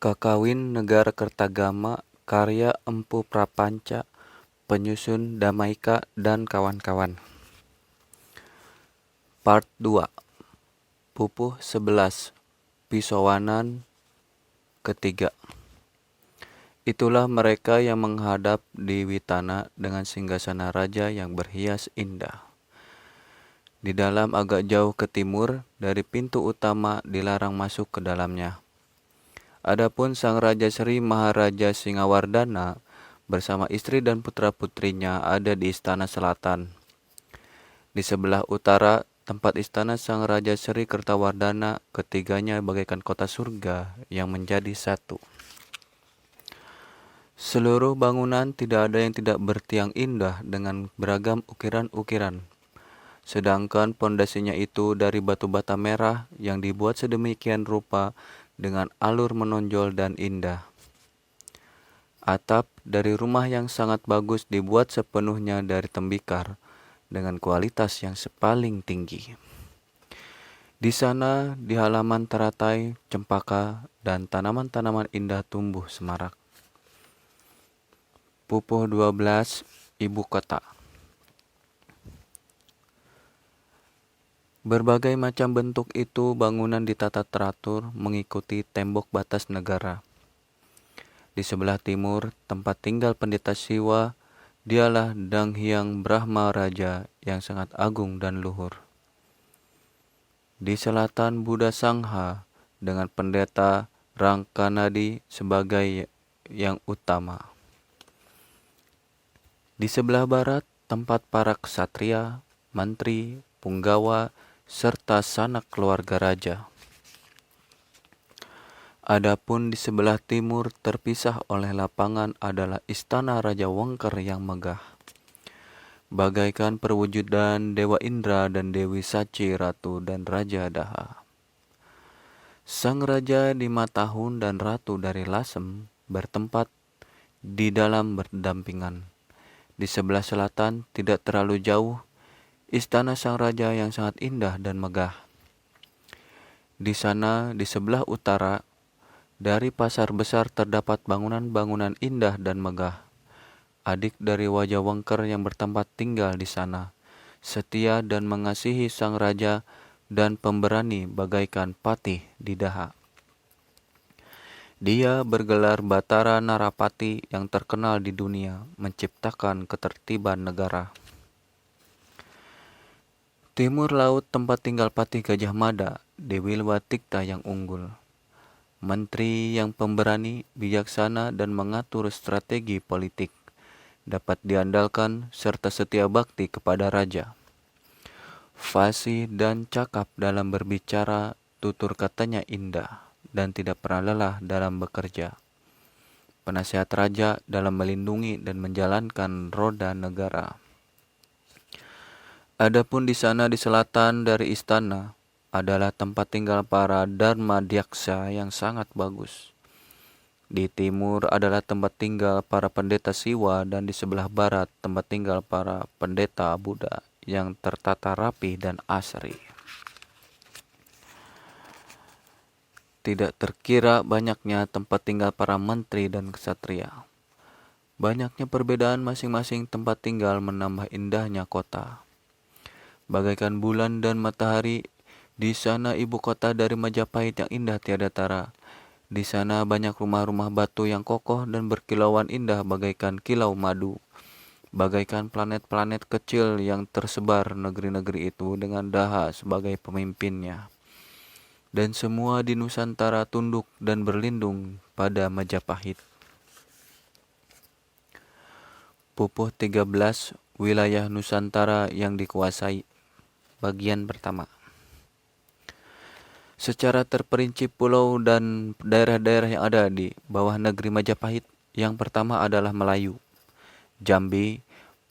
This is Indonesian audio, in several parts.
Kakawin Negara Kertagama karya Empu Prapanca, penyusun Damaika dan kawan-kawan. Part 2. Pupuh 11. Pisowanan ketiga. Itulah mereka yang menghadap di Witana dengan singgasana raja yang berhias indah. Di dalam agak jauh ke timur, dari pintu utama dilarang masuk ke dalamnya. Adapun sang Raja Sri Maharaja Singawardana bersama istri dan putra-putrinya ada di istana selatan. Di sebelah utara, tempat istana sang Raja Sri Kertawardana, ketiganya bagaikan kota surga yang menjadi satu. Seluruh bangunan tidak ada yang tidak bertiang indah dengan beragam ukiran-ukiran. Sedangkan pondasinya itu dari batu bata merah yang dibuat sedemikian rupa dengan alur menonjol dan indah. Atap dari rumah yang sangat bagus dibuat sepenuhnya dari tembikar dengan kualitas yang paling tinggi. Di sana di halaman teratai, cempaka, dan tanaman-tanaman indah tumbuh semarak. Pupuh 12. Ibu Kota. Berbagai macam bentuk itu bangunan ditata teratur mengikuti tembok batas negara. Di sebelah timur, tempat tinggal pendeta Siwa, dialah Dang Hyang Brahma Raja yang sangat agung dan luhur. Di selatan Buddha Sangha dengan pendeta Rangkanadi sebagai yang utama. Di sebelah barat, tempat para ksatria, mantri, punggawa, serta sanak keluarga raja. Adapun di sebelah timur terpisah oleh lapangan adalah istana Raja Wengker yang megah. Bagaikan perwujudan Dewa Indra dan Dewi Saci Ratu dan Raja Daha. Sang Raja di Matahun dan Ratu dari Lasem bertempat di dalam berdampingan. Di sebelah selatan tidak terlalu jauh, istana sang raja yang sangat indah dan megah. Di sana di sebelah utara, dari pasar besar terdapat bangunan-bangunan indah dan megah. Adik dari wajah Wengker yang bertempat tinggal di sana, setia dan mengasihi sang raja dan pemberani bagaikan patih di Daha. Dia bergelar Batara Narapati yang terkenal di dunia, menciptakan ketertiban negara. Timur laut tempat tinggal Patih Gajah Mada, Dewi Watikta yang unggul. Menteri yang pemberani, bijaksana dan mengatur strategi politik, dapat diandalkan serta setia bakti kepada raja. Fasih dan cakap dalam berbicara, tutur katanya indah dan tidak pernah lelah dalam bekerja. Penasihat raja dalam melindungi dan menjalankan roda negara. Adapun di sana di selatan dari istana adalah tempat tinggal para Dharma Dyaksa yang sangat bagus. Di timur adalah tempat tinggal para pendeta Siwa dan di sebelah barat tempat tinggal para pendeta Buddha yang tertata rapi dan asri. Tidak terkira banyaknya tempat tinggal para menteri dan ksatria. Banyaknya perbedaan masing-masing tempat tinggal menambah indahnya kota. Bagaikan bulan dan matahari, di sana ibu kota dari Majapahit yang indah tiada tara. Di sana banyak rumah-rumah batu yang kokoh dan berkilauan indah bagaikan kilau madu. Bagaikan planet-planet kecil yang tersebar negeri-negeri itu dengan Daha sebagai pemimpinnya. Dan semua di Nusantara tunduk dan berlindung pada Majapahit. Pupuh 13. Wilayah Nusantara yang dikuasai. Bagian pertama. Secara terperinci pulau dan daerah-daerah yang ada di bawah negeri Majapahit, yang pertama adalah Melayu, Jambi,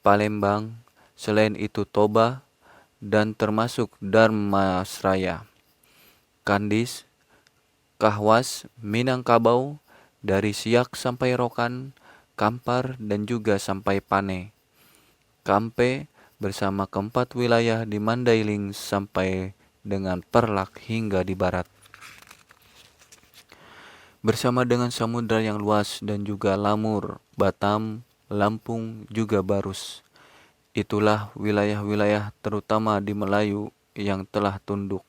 Palembang, selain itu Toba, dan termasuk Dharmasraya, Kandis, Kahwas, Minangkabau, dari Siak sampai Rokan, Kampar, dan juga sampai Pane, Kampe, bersama keempat wilayah di Mandailing sampai dengan Perlak hingga di barat. bersama dengan samudra yang luas dan juga Lamur, Batam, Lampung, juga Barus. Itulah wilayah-wilayah terutama di Melayu yang telah tunduk.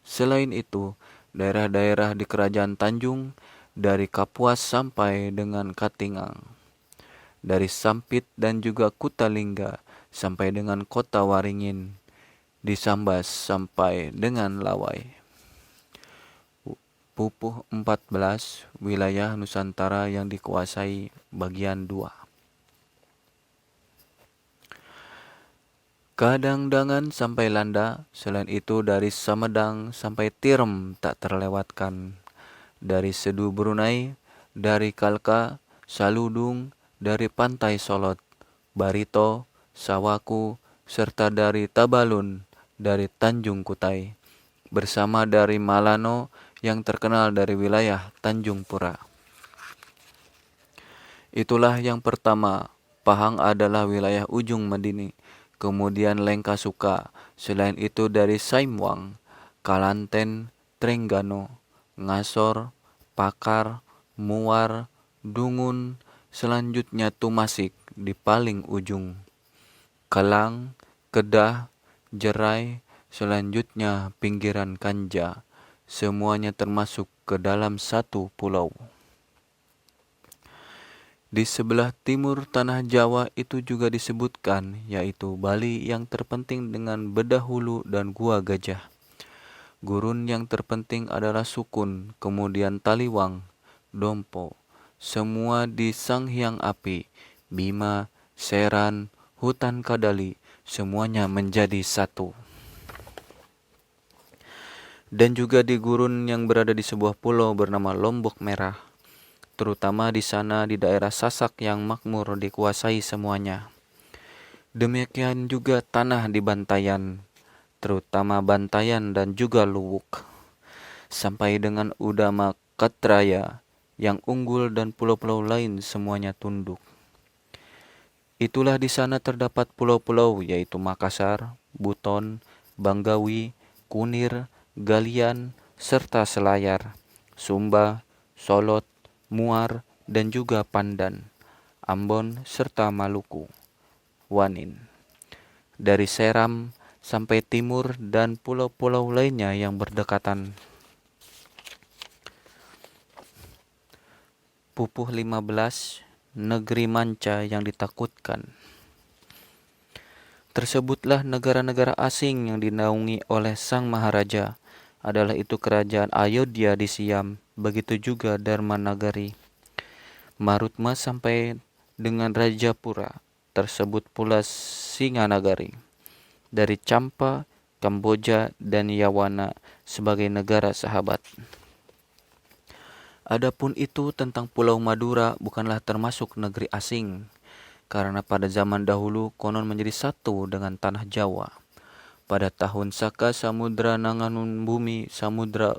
Selain itu, daerah-daerah di Kerajaan Tanjung dari Kapuas sampai dengan Katingang, dari Sampit dan juga Kutalingga sampai dengan Kota Waringin, di Sambas sampai dengan Lawai. Pupuh 14, wilayah Nusantara yang dikuasai bagian 2. Kadangdangan sampai Landa, selain itu dari Samedang sampai Tirem tak terlewatkan. Dari Sedu Brunei, dari Kalka, Saludung, dari Pantai Solot, Barito, Sawaku, serta dari Tabalun, dari Tanjung Kutai, bersama dari Malano yang terkenal dari wilayah Tanjung Pura. Itulah yang pertama. Pahang adalah wilayah ujung Medini, kemudian Lengkasuka, selain itu dari Saimwang, Kalanten, Trengganu, Ngasor, Pakar, Muar, Dungun, selanjutnya Tumasik di paling ujung, Kelang, Kedah, Jerai, selanjutnya pinggiran Kanja, semuanya termasuk ke dalam satu pulau. Di sebelah timur tanah Jawa itu juga disebutkan, yaitu Bali yang terpenting dengan Bedah Hulu dan Gua Gajah. Gurun yang terpenting adalah Sukun, kemudian Taliwang, Dompo, semua di Sanghyang Api, Bima, Seran, Hutan Kadali, semuanya menjadi satu. Dan juga di gurun yang berada di sebuah pulau bernama Lombok Merah, terutama di sana di daerah Sasak yang makmur dikuasai semuanya. Demikian juga tanah di Bantayan, terutama Bantayan dan juga Luwuk, sampai dengan Udama Katraya yang unggul dan pulau-pulau lain semuanya tunduk. Itulah di sana terdapat pulau-pulau yaitu Makassar, Buton, Banggawi, Kunir, Galian, serta Selayar, Sumba, Solot, Muar, dan juga Pandan, Ambon, serta Maluku, Wanin. Dari Seram sampai timur dan pulau-pulau lainnya yang berdekatan. Pupuh 15, negeri manca yang ditakutkan. Tersebutlah negara-negara asing yang dinaungi oleh Sang Maharaja, adalah itu kerajaan Ayodhya di Siam, begitu juga Dharmanagari, Marutma sampai dengan Rajapura, tersebut pula Singanagari, dari Champa, Kamboja, dan Yawana sebagai negara sahabat. Adapun itu tentang Pulau Madura bukanlah termasuk negeri asing, karena pada zaman dahulu konon menjadi satu dengan tanah Jawa. Pada tahun Saka Samudra Nanganun Bumi, Samudra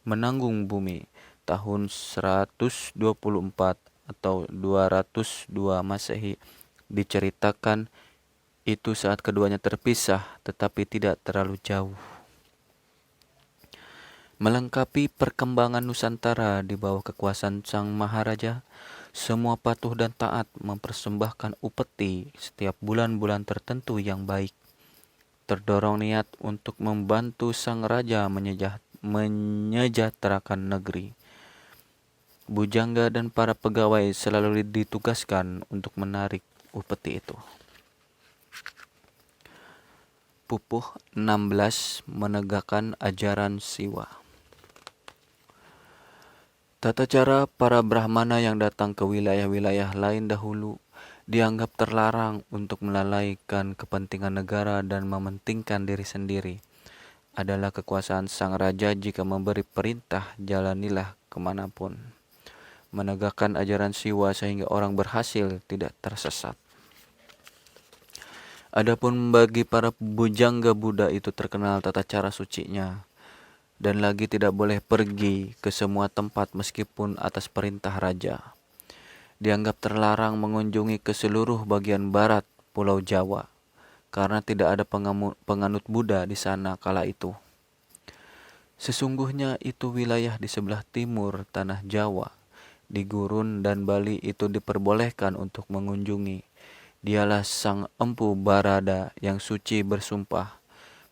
menanggung bumi, tahun 124 atau 202 Masehi, diceritakan itu saat keduanya terpisah tetapi tidak terlalu jauh. Melengkapi perkembangan Nusantara di bawah kekuasaan Sang Maharaja, semua patuh dan taat mempersembahkan upeti setiap bulan-bulan tertentu yang baik. Terdorong niat untuk membantu Sang Raja menyejahterakan negeri. Bujangga dan para pegawai selalu ditugaskan untuk menarik upeti itu. Pupuh 16, menegakkan ajaran Siwa. Tata cara para Brahmana yang datang ke wilayah-wilayah lain dahulu dianggap terlarang untuk melalaikan kepentingan negara dan mementingkan diri sendiri. Adalah kekuasaan sang raja jika memberi perintah jalanilah kemanapun. Menegakkan ajaran Siwa sehingga orang berhasil tidak tersesat. Adapun bagi para bujangga Buddha itu terkenal tata cara sucinya, dan lagi tidak boleh pergi ke semua tempat meskipun atas perintah raja. Dianggap terlarang mengunjungi ke seluruh bagian barat Pulau Jawa, karena tidak ada penganut Buddha di sana kala itu. Sesungguhnya itu wilayah di sebelah timur tanah Jawa. Di Gurun dan Bali itu diperbolehkan untuk mengunjungi. Dialah Sang Empu Barada yang suci bersumpah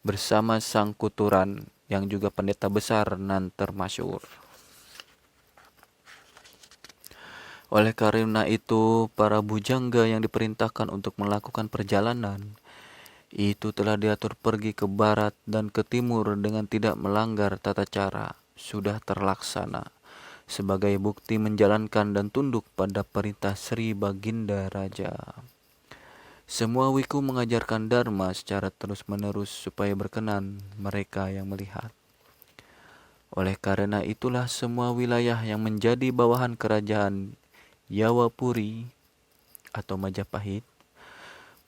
bersama Sang Kuturan yang juga pendeta besar nan termasyhur. Oleh karena itu, para bujangga yang diperintahkan untuk melakukan perjalanan itu telah diatur pergi ke barat dan ke timur dengan tidak melanggar tata cara, sudah terlaksana sebagai bukti menjalankan dan tunduk pada perintah Sri Baginda Raja. Semua wiku mengajarkan dharma secara terus-menerus supaya berkenan mereka yang melihat. Oleh karena itulah semua wilayah yang menjadi bawahan kerajaan Yawapuri atau Majapahit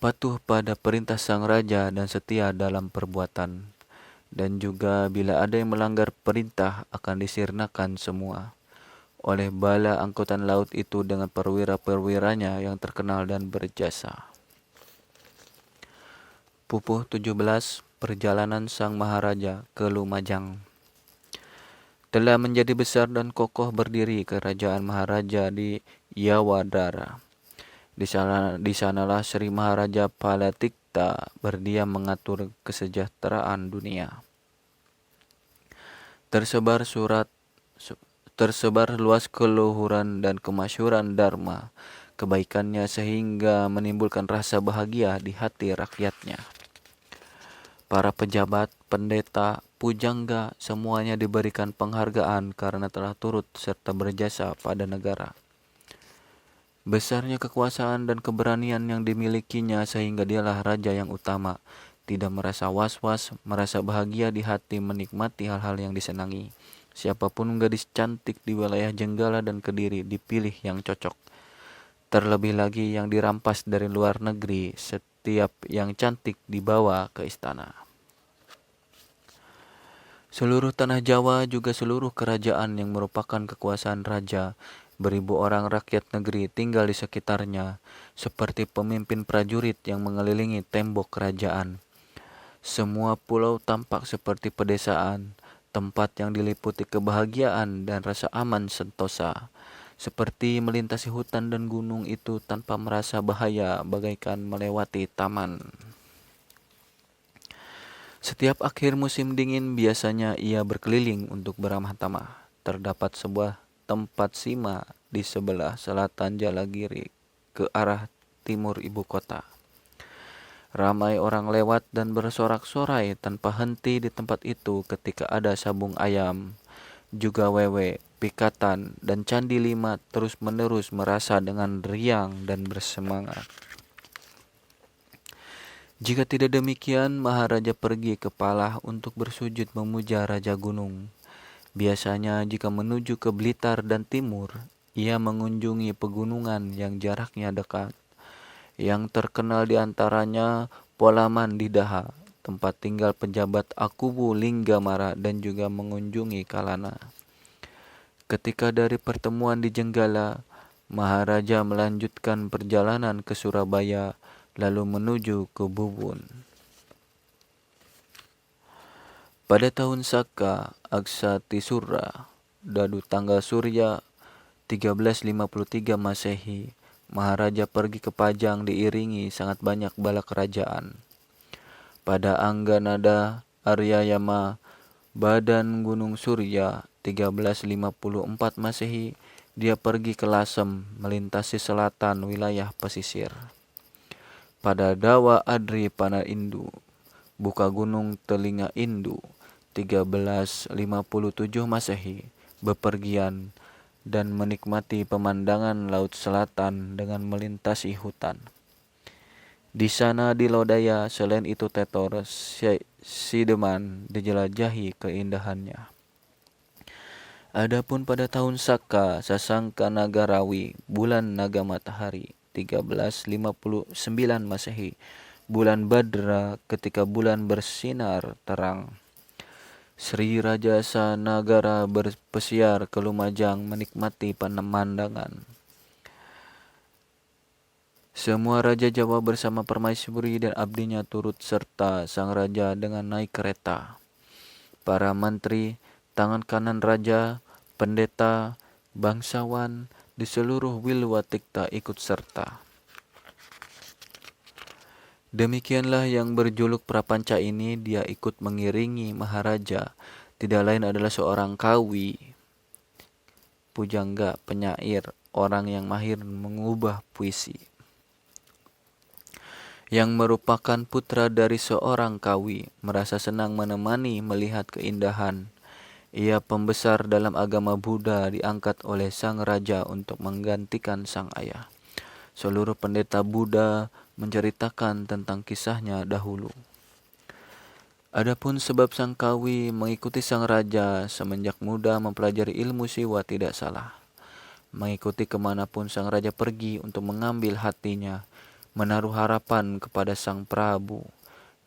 patuh pada perintah sang raja dan setia dalam perbuatan. Dan juga bila ada yang melanggar perintah akan disirnakan semua oleh bala angkutan laut itu dengan perwira-perwiranya yang terkenal dan berjasa. Pupuh 17 Perjalanan Sang Maharaja ke Lumajang. Telah menjadi besar dan kokoh berdiri kerajaan Maharaja di Yawadara. Di sanalah Sri Maharaja Palatikta berdiam mengatur kesejahteraan dunia. Tersebar luas keluhuran dan kemasyhuran dharma, kebaikannya sehingga menimbulkan rasa bahagia di hati rakyatnya. Para pejabat, pendeta, pujangga, semuanya diberikan penghargaan karena telah turut serta berjasa pada negara. Besarnya kekuasaan dan keberanian yang dimilikinya sehingga dialah raja yang utama. Tidak merasa was-was, merasa bahagia di hati menikmati hal-hal yang disenangi. Siapapun gadis cantik di wilayah Jenggala dan Kediri dipilih yang cocok. Terlebih lagi yang dirampas dari luar negeri, setiap yang cantik dibawa ke istana. Seluruh tanah Jawa juga seluruh kerajaan yang merupakan kekuasaan raja, beribu orang rakyat negeri tinggal di sekitarnya, seperti pemimpin prajurit yang mengelilingi tembok kerajaan. Semua pulau tampak seperti pedesaan, tempat yang diliputi kebahagiaan dan rasa aman sentosa. Seperti melintasi hutan dan gunung itu tanpa merasa bahaya bagaikan melewati taman. Setiap akhir musim dingin biasanya ia berkeliling untuk beramah tamah. Terdapat sebuah tempat sima di sebelah selatan Jalagiri ke arah timur ibu kota. Ramai orang lewat dan bersorak-sorai tanpa henti di tempat itu ketika ada sabung ayam, juga wewe, pikatan, dan candi lima terus-menerus merasa dengan riang dan bersemangat. Jika tidak demikian, Maharaja pergi ke Palah untuk bersujud memuja Raja Gunung. Biasanya jika menuju ke Blitar dan Timur, ia mengunjungi pegunungan yang jaraknya dekat. Yang terkenal di antaranya Polaman di Daha, tempat tinggal pejabat Akubu Linggamara dan juga mengunjungi Kalana. Ketika dari pertemuan di Jenggala, Maharaja melanjutkan perjalanan ke Surabaya lalu menuju ke Bubun. Pada tahun Saka Aksatisuра, Dadu tanggal Surya 1353 Masehi, Maharaja pergi ke Pajang diiringi sangat banyak bala kerajaan. Pada Angganada Aryayama, badan Gunung Surya 1354 Masehi, dia pergi ke Lasem melintasi selatan wilayah pesisir. Pada Dawa Adri Pana Indu, buka gunung Telinga Indu 1357 Masehi, bepergian dan menikmati pemandangan laut selatan dengan melintasi hutan. Di sana di Lodaya, selain itu Tetor Sideman dijelajahi keindahannya. Adapun pada tahun Saka Sasangka Nagarawi, bulan naga matahari 1359 Masehi, bulan Badra ketika bulan bersinar terang, Sri Raja Sanagara berpesiar ke Lumajang menikmati pemandangan. Semua Raja Jawa bersama permaisuri dan abdinya turut serta sang raja dengan naik kereta. para menteri, tangan kanan raja, pendeta, bangsawan, di seluruh Wilwatikta ikut serta. Demikianlah yang berjuluk Prapanca ini, dia ikut mengiringi Maharaja, tidak lain adalah seorang kawi, pujangga, penyair, orang yang mahir mengubah puisi, yang merupakan putra dari seorang kawi, merasa senang menemani melihat keindahan. Ia pembesar dalam agama Buddha, diangkat oleh sang raja untuk menggantikan sang ayah. Seluruh pendeta Buddha menceritakan tentang kisahnya dahulu. Adapun sebab sang kawi mengikuti sang raja semenjak muda mempelajari ilmu siwa tidak salah. Mengikuti kemanapun sang raja pergi untuk mengambil hatinya, menaruh harapan kepada sang Prabu,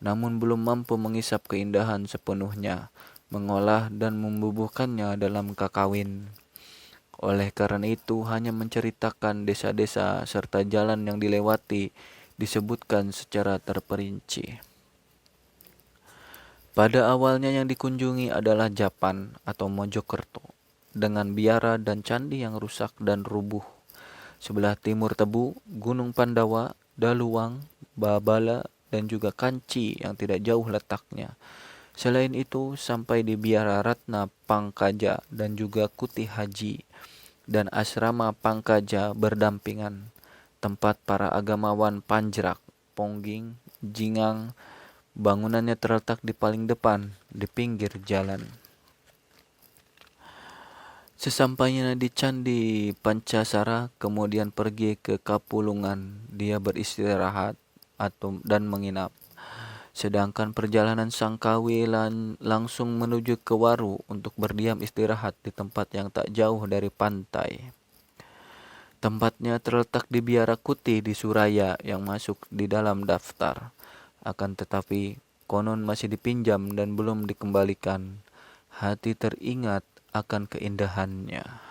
namun belum mampu mengisap keindahan sepenuhnya, mengolah dan membubuhkannya dalam kakawin. Oleh karena itu, hanya menceritakan desa-desa serta jalan yang dilewati disebutkan secara terperinci. Pada awalnya yang dikunjungi adalah Japan atau Mojokerto, dengan biara dan candi yang rusak dan rubuh. Sebelah timur Tebu, Gunung Pandawa, Daluang, Babala, dan juga Kanci yang tidak jauh letaknya. Selain itu, sampai di biara Ratna Pangkaja dan juga Kuti Haji dan asrama Pangkaja berdampingan, tempat para agamawan Panjrak, Pongging, Jingang. Bangunannya terletak di paling depan, di pinggir jalan. Sesampainya di Candi Pancasara, kemudian pergi ke Kapulungan. Dia beristirahat dan menginap. Sedangkan perjalanan sang kawi langsung menuju ke Waru untuk berdiam istirahat di tempat yang tak jauh dari pantai. Tempatnya terletak di biara Kuti di Suraya yang masuk di dalam daftar. Akan tetapi konon masih dipinjam dan belum dikembalikan. Hati teringat akan keindahannya.